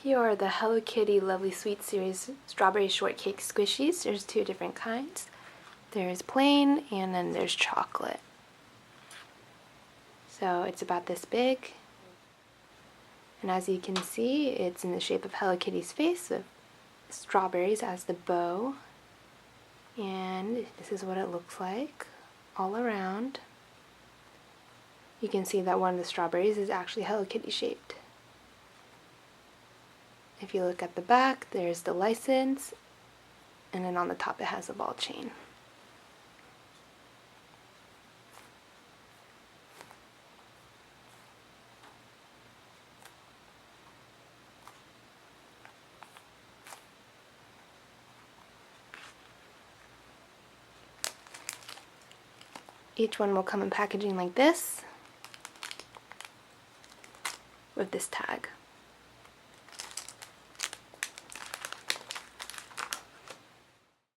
Here are the Hello Kitty Lovely Sweet Series Strawberry Shortcake Squishies. There's two different kinds. There's plain and then there's chocolate. So it's about this big. And as you can see, it's in the shape of Hello Kitty's face with strawberries as the bow. And this is what it looks like all around. You can see that one of the strawberries is actually Hello Kitty shaped. If you look at the back, there's the license, and then on the top it has a ball chain. Each one will come in packaging like this, with this tag.